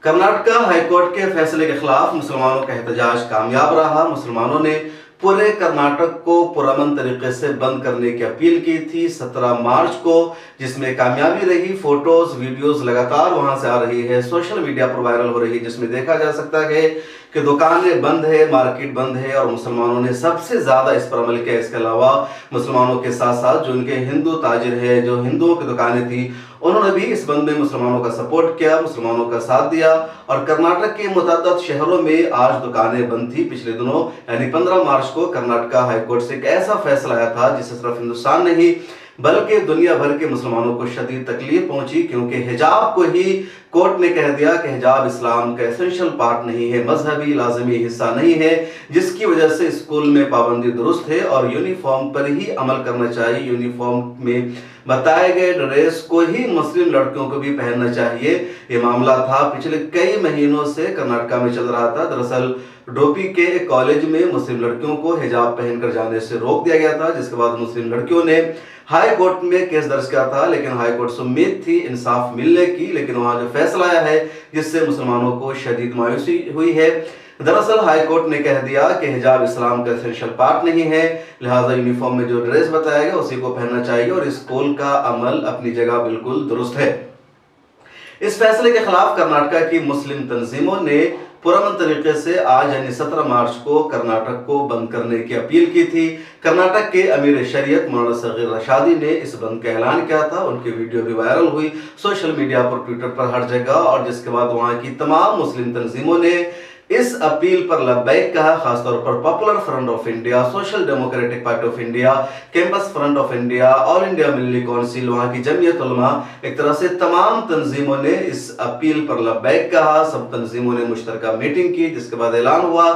Karnataka high court के फैसले के खिलाफ मुसलमानों का एहतजाज कामयाब रहा। मुसलमानों ने पूरे कर्नाटक को पुरअमन तरीके से बंद करने की अपील की थी 17 मार्च को, जिसमें कामयाबी रही। फोटोज वीडियोस लगातार वहां से आ रही है, सोशल मीडिया पर वायरल हो रही है, जिसमें देखा जा सकता है कि दुकानें बंद है, मार्केट बंद है और मुसलमानों ने सबसे ज्यादा इस पर अमल किया। इसके अलावा मुसलमानों के साथ साथ जो उनके हिंदू ताजिर है, जो हिंदुओं की दुकानें थी, उन्होंने भी इस बंद में मुसलमानों का सपोर्ट किया, मुसलमानों का साथ दिया। और कर्नाटक के मुतअद्दिद शहरों में आज दुकानें बंद थी। पिछले दिनों यानी 15 मार्च को कर्नाटका हाईकोर्ट से एक ऐसा फैसला आया था जिससे सिर्फ हिंदुस्तान नहीं बल्कि दुनिया भर के मुसलमानों को शदीद तकलीफ पहुंची, क्योंकि हिजाब को ही कोर्ट ने कह दिया कि हिजाब इस्लाम का एसेंशियल पार्ट नहीं है, मजहबी लाजमी हिस्सा नहीं है, जिसकी वजह से स्कूल में पाबंदी दुरुस्त है और यूनिफॉर्म पर ही अमल करना चाहिए। यूनिफॉर्म में बताए गए ड्रेस को ही मुस्लिम लड़कियों को भी पहनना चाहिए। ये मामला था पिछले कई महीनों से कर्नाटका में चल रहा था। दरअसल डोपी के कॉलेज में मुस्लिम लड़कियों को हिजाब पहनकर जाने से रोक दिया गया था, जिसके बाद मुस्लिम लड़कियों ने हाई कोर्ट में केस दर्ज किया था। लेकिन हाई कोर्ट से उम्मीद थी इंसाफ मिलने की, लेकिन वहां जो फैसला आया है जिससे मुसलमानों को शदीद मायूसी हुई है। दरअसल हाई कोर्ट ने कह दिया कि हिजाब इस्लाम का एसेंशियल पार्ट नहीं है, लिहाजा यूनिफॉर्म में जो ड्रेस बताया गया उसी को पहनना चाहिए और स्कूल का अमल अपनी जगह बिल्कुल दुरुस्त है। इस फैसले के खिलाफ कर्नाटका की मुस्लिम तंजीमों ने पुरअमन तरीके से आज यानी 17 मार्च को कर्नाटक को बंद करने की अपील की थी। कर्नाटक के अमीर शरीयत मौलाना सगीर रशादी ने इस बंद का ऐलान किया था। उनकी वीडियो भी वायरल हुई सोशल मीडिया पर, ट्विटर पर, हर जगह। और जिसके बाद वहां की तमाम मुस्लिम तंजीमों ने इस अपील पर लब्बैक कहा। खासतौर पर Popular Front of India, Social Democratic Party of India, Campus Front of India, All India Milli Council, वहां की जमीयत उलमा, एक तरह से तमाम तंजीमों ने इस अपील पर लब्बैक कहा। सब तंजीमों ने मुश्तरका मीटिंग की, जिसके बाद ऐलान हुआ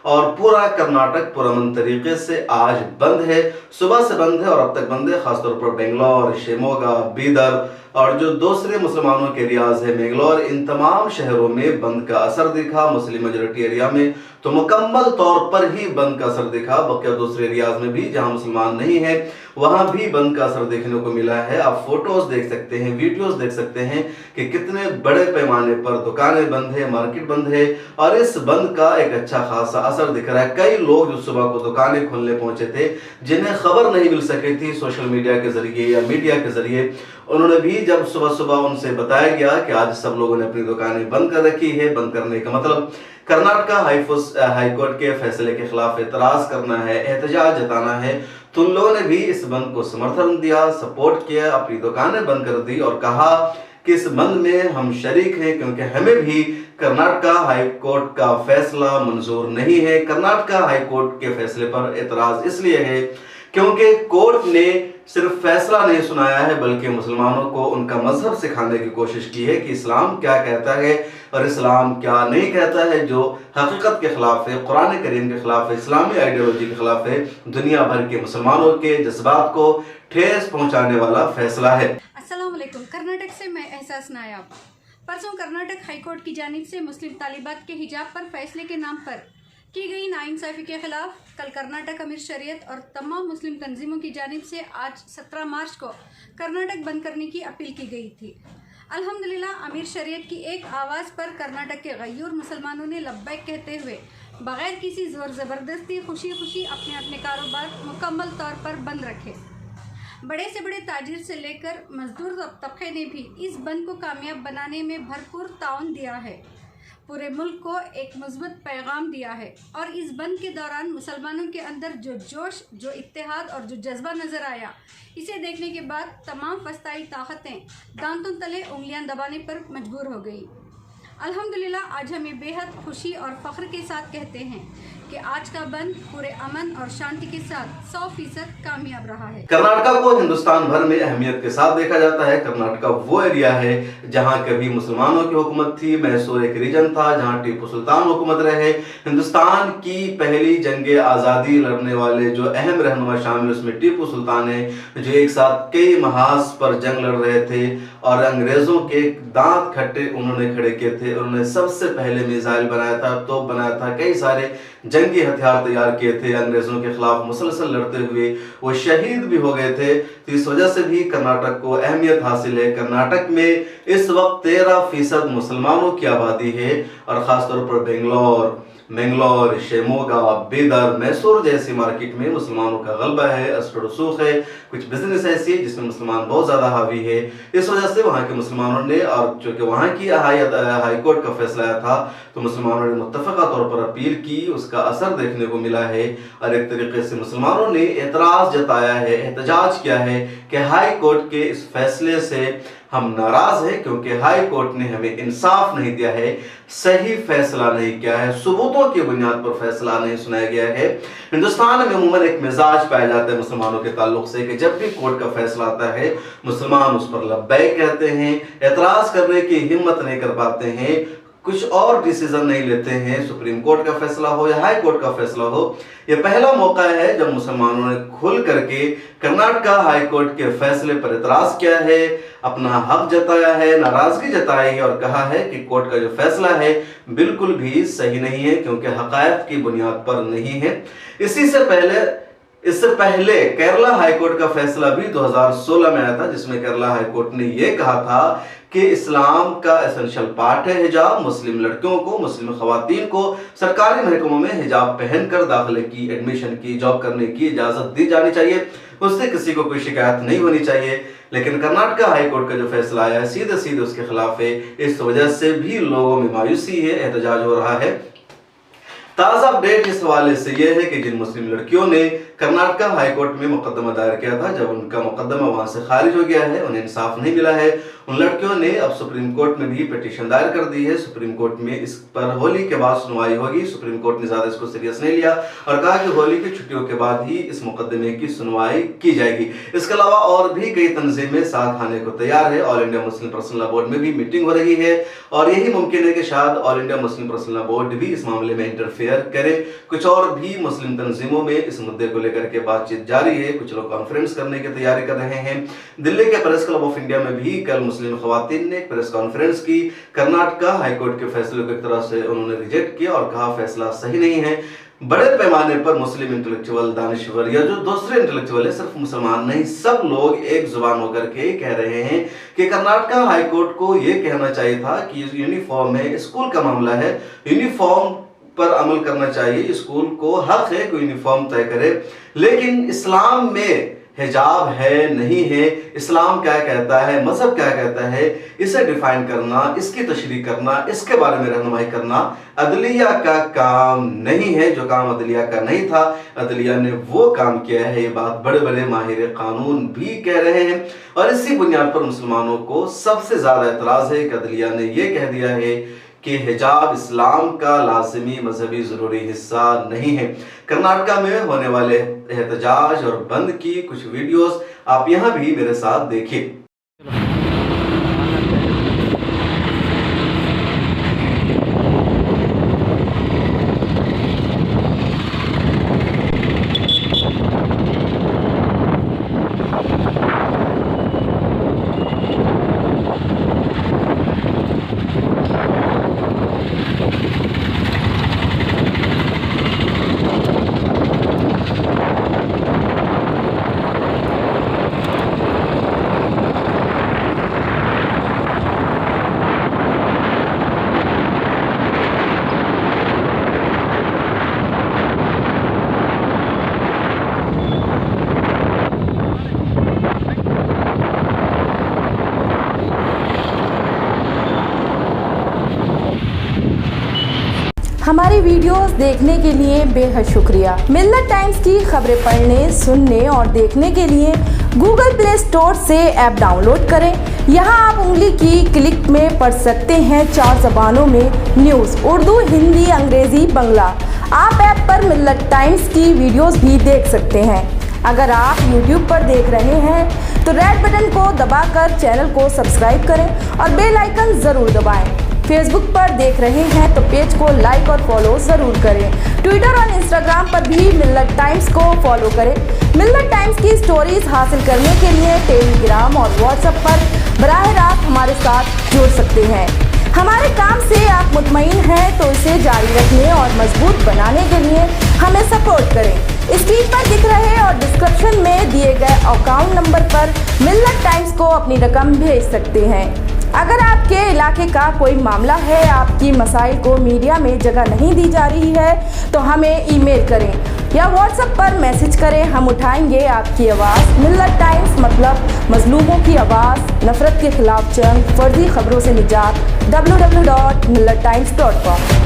और पूरा कर्नाटक पुरअमन तरीके से आज बंद है। सुबह से बंद है और अब तक बंद है। खासतौर पर बेंगलोर, शिमोगा, बीदर और जो दूसरे मुसलमानों के एरियाज है, मैंगलोर, इन तमाम शहरों में बंद का असर दिखा। मुस्लिम मेजॉरिटी एरिया में तो मुकम्मल तौर पर ही बंद का असर दिखा। बल्कि दूसरे एरियाज में भी जहां मुसलमान नहीं है वहां भी बंद का असर देखने को मिला है। आप फोटोज देख सकते हैं, वीडियोस देख सकते हैं कि कितने बड़े पैमाने पर दुकानें बंद है, मार्केट बंद है और इस बंद का एक अच्छा खासा असर दिख रहा है। कई लोग जो सुबह को दुकानें खोलने पहुंचे थे, जिन्हें खबर नहीं मिल सकी थी सोशल मीडिया के जरिए या मीडिया के जरिए, उन्होंने भी जब सुबह सुबह उनसे बताया गया कि आज सब लोगों ने अपनी दुकानें बंद कर रखी है। बंद करने का मतलब कर्नाटका हाईकोर्ट के फैसले के खिलाफ एतराज करना है, एहतजाज जताना है। तो उन लोगों ने भी इस बंद को समर्थन दिया, सपोर्ट किया, अपनी दुकानें बंद कर दी और कहा कि इस बंद में हम शरीक हैं, क्योंकि हमें भी कर्नाटका हाईकोर्ट का फैसला मंजूर नहीं है। कर्नाटका हाईकोर्ट के फैसले पर एतराज इसलिए है क्योंकि कोर्ट ने सिर्फ फैसला नहीं सुनाया है बल्कि मुसलमानों को उनका मजहब सिखाने की कोशिश की है कि इस्लाम क्या कहता है और इस्लाम क्या नहीं कहता है, जो हकीकत के खिलाफ है, कुरान करीम के खिलाफ है, इस्लामी आइडियोलॉजी के खिलाफ है। दुनिया भर के मुसलमानों के जज्बात को ठेस पहुंचाने वाला फैसला है। अस्सलाम वालेकुम। कर्नाटक से मैं एहसास नायाब। परसों कर्नाटक हाईकोर्ट की जानिब से मुस्लिम तालिबात के हिजाब पर फैसले के नाम पर की गई नाइंसाफ़ी के खिलाफ कल कर्नाटक अमीर शरीयत और तमाम मुस्लिम तंजीमों की जानिब से आज 17 मार्च को कर्नाटक बंद करने की अपील की गई थी। अल्हम्दुलिल्लाह अमीर शरीयत की एक आवाज़ पर कर्नाटक के गयूर मुसलमानों ने लब्बैक कहते हुए बग़ैर किसी ज़ोर ज़बरदस्ती खुशी खुशी अपने अपने कारोबार मुकम्मल तौर पर बंद रखे। बड़े से बड़े ताजिर से लेकर मजदूर तबके ने भी इस बंद को कामयाब बनाने में भरपूर ताउन दिया है, पूरे मुल्क को एक मुस्बत पैगाम दिया है। और इस बंद के दौरान मुसलमानों के अंदर जो जोश, जो इत्तेहाद और जो जज्बा नज़र आया, इसे देखने के बाद तमाम फस्ताई ताकतें दांतों तले उंगलियां दबाने पर मजबूर हो गई। अल्हम्दुलिल्लाह आज हमें बेहद खुशी और फ़ख्र के साथ कहते हैं कि आज का बंद पूरे अमन और शांति के साथ 100% कामयाब रहा है। कर्नाटका को हिंदुस्तान भर में अहमियत के साथ देखा जाता है। कर्नाटका वो एरिया है जहां कभी मुसलमानों की हुकूमत थी। मैसूर एक रीजन था जहां टीपू सुल्तान हुकूमत रहे। हिंदुस्तान की पहली जंग आज़ादी लड़ने वाले जो अहम रहनुमा शामिल, उसमें टीपू सुल्तान है, जो एक साथ कई महाज पर जंग लड़ रहे थे और अंग्रेजों के दांत खट्टे उन्होंने खड़े किए थे। उन्होंने सबसे पहले मिसाइल बनाया था, तोप बनाया था, कई सारे जंगी हथियार तैयार किए थे, अंग्रेजों के खिलाफ मुसलसल लड़ते हुए वो शहीद भी हो गए थे। तो इस वजह से भी कर्नाटक को अहमियत हासिल है। कर्नाटक में इस वक्त 13% मुसलमानों की आबादी है और ख़ासतौर पर मैंगलोर, शिमोगा, बीदर, मैसूर जैसी मार्केट में मुसलमानों का गलबा है, असर रसूख है। कुछ बिजनेस ऐसी है जिसमें मुसलमान बहुत ज़्यादा हावी है। इस वजह से वहाँ के मुसलमानों ने, और चूँकि वहाँ की हाई कोर्ट का फैसला आया था, तो मुसलमानों ने मुत्तफ़क़ा तौर पर अपील की, उसका असर देखने को मिला है। और एक तरीके से मुसलमानों ने एतराज़ जताया है, एहतजाज किया है कि हाई कोर्ट के इस फैसले से हम नाराज हैं, क्योंकि हाई कोर्ट ने हमें इंसाफ नहीं दिया है, सही फैसला नहीं किया है, सबूतों की बुनियाद पर फैसला नहीं सुनाया गया है। हिंदुस्तान में अमूमन एक मिजाज पाया जाता है मुसलमानों के ताल्लुक से कि जब भी कोर्ट का फैसला आता है मुसलमान उस पर लब्बैक कहते हैं, एतराज करने की हिम्मत नहीं कर पाते हैं, कुछ और डिसीजन नहीं लेते हैं। सुप्रीम कोर्ट का फैसला हो या हाई कोर्ट का फैसला हो, ये पहला मौका है जब मुसलमानों ने खुल करके कर्नाटक हाई कोर्ट के फैसले पर एतराज किया है, अपना हक जताया है, नाराजगी जताई है और कहा है कि कोर्ट का जो फैसला है बिल्कुल भी सही नहीं है, क्योंकि हकायत की बुनियाद पर नहीं है। इससे पहले केरला हाई कोर्ट का फैसला भी 2016 में आया था, जिसमें केरला हाई कोर्ट ने यह कहा था कि इस्लाम का एसेंशियल पार्ट है हिजाब। मुस्लिम लड़कियों को, मुस्लिम खवातीन को सरकारी महकमों में हिजाब पहनकर दाखिले की, एडमिशन की, जॉब करने की इजाजत दी जानी चाहिए, उससे किसी को कोई शिकायत नहीं होनी चाहिए। लेकिन कर्नाटक हाई कोर्ट का जो फैसला आया है सीधे सीधे उसके खिलाफ है। इस वजह से भी लोगों में मायूसी है, एहतजाज हो रहा है। ताज़ा अपडेट इस हवाले से यह है कि जिन मुस्लिम लड़कियों ने कर्नाटक हाई कोर्ट में मुकदमा दायर किया था, जब उनका मुकदमा वहां से खारिज हो गया है, उन्हें इंसाफ नहीं मिला है, उन लड़कियों ने अब सुप्रीम कोर्ट में भी पिटीशन दायर कर दी है। सुप्रीम कोर्ट में इस पर होली के बाद सुनवाई होगी। सुप्रीम कोर्ट ने ज्यादा इसको सीरियस नहीं लिया और कहा कि होली की छुट्टियों के बाद ही इस मुकदमे की सुनवाई की जाएगी। इसके अलावा और भी कई तंजीमें साथ आने को तैयार है। All India Muslim personal law board में भी मीटिंग हो रही है और यही मुमकिन है कि शायद all India Muslim personal law board भी इस मामले में इंटरफेयर करे। कुछ और भी मुस्लिम तंजीमों में इस मुद्दे को लेकर के बातचीत जारी है। कुछ लोग कॉन्फ्रेंस करने की तैयारी कर रहे हैं। दिल्ली के प्रेस क्लब ऑफ इंडिया में भी कल मुस्लिम खवातीन ने प्रेस कॉन्फ्रेंस की। कर्नाटक हाई कोर्ट के फैसले को एक तरह से उन्होंने रिजेक्ट किया और कहा फैसला सही नहीं है। बड़े पैमाने पर मुस्लिम इंटेलेक्चुअल, दानिश्वर या जो दूसरे इंटेलेक्चुअल है, सिर्फ मुसलमान नहीं, सब लोग एक जुबान होकर के कह रहे हैं कि कर्नाटक हाई कोर्ट को यह कहना चाहिए था कि यूनिफॉर्म है, स्कूल का मामला है, यूनिफॉर्म पर अमल करना चाहिए, स्कूल को हक है कि यूनिफॉर्म तय करे। लेकिन इस्लाम में हिजाब है नहीं है, इस्लाम क्या कहता है, मजहब क्या कहता है, इसे डिफाइन करना, इसकी तशरीह करना, इसके बारे में रहनुमाई करना अदलिया का काम नहीं है। जो काम अदलिया का नहीं था, अदलिया ने वो काम किया है। ये बात बड़े बड़े माहिर कानून भी कह रहे हैं और इसी बुनियाद पर मुसलमानों को सबसे ज्यादा एतराज है कि अदलिया ने यह कह दिया है कि हिजाब इस्लाम का लाजिमी मजहबी जरूरी हिस्सा नहीं है। कर्नाटक में होने वाले एहतजाज और बंद की कुछ वीडियोस आप यहाँ भी मेरे साथ देखिए। हमारी वीडियोस देखने के लिए बेहद शुक्रिया। मिल्लत टाइम्स की खबरें पढ़ने, सुनने और देखने के लिए गूगल प्ले स्टोर से ऐप डाउनलोड करें। यहां आप उंगली की क्लिक में पढ़ सकते हैं 4 ज़बानों में न्यूज़, उर्दू, हिंदी, अंग्रेजी, बांग्ला। आप ऐप पर मिल्लत टाइम्स की वीडियोस भी देख सकते हैं। अगर आप YouTube पर देख रहे हैं तो रेड बटन को दबाकर चैनल को सब्सक्राइब करें और बेल आइकन ज़रूर दबाएं। फेसबुक पर देख रहे हैं तो पेज को लाइक और फॉलो ज़रूर करें। ट्विटर और इंस्टाग्राम पर भी मिल्लत टाइम्स को फॉलो करें। मिल्लत टाइम्स की स्टोरीज हासिल करने के लिए टेलीग्राम और व्हाट्सएप पर बराह रास्त हमारे साथ जुड़ सकते हैं। हमारे काम से आप मुतमईन हैं तो इसे जारी रखने और मजबूत बनाने के लिए हमें सपोर्ट करें। स्क्रीन पर दिख रहे और डिस्क्रिप्शन में दिए गए अकाउंट नंबर पर मिल्लत टाइम्स को अपनी रकम भेज सकते हैं। अगर आपके इलाके का कोई मामला है, आपकी मसाइल को मीडिया में जगह नहीं दी जा रही है, तो हमें ईमेल करें या व्हाट्सएप पर मैसेज करें। हम उठाएंगे आपकी आवाज़। मिल्लत टाइम्स मतलब मजलूमों की आवाज़, नफरत के खिलाफ जंग, फर्जी खबरों से निजात। www.millattimes.com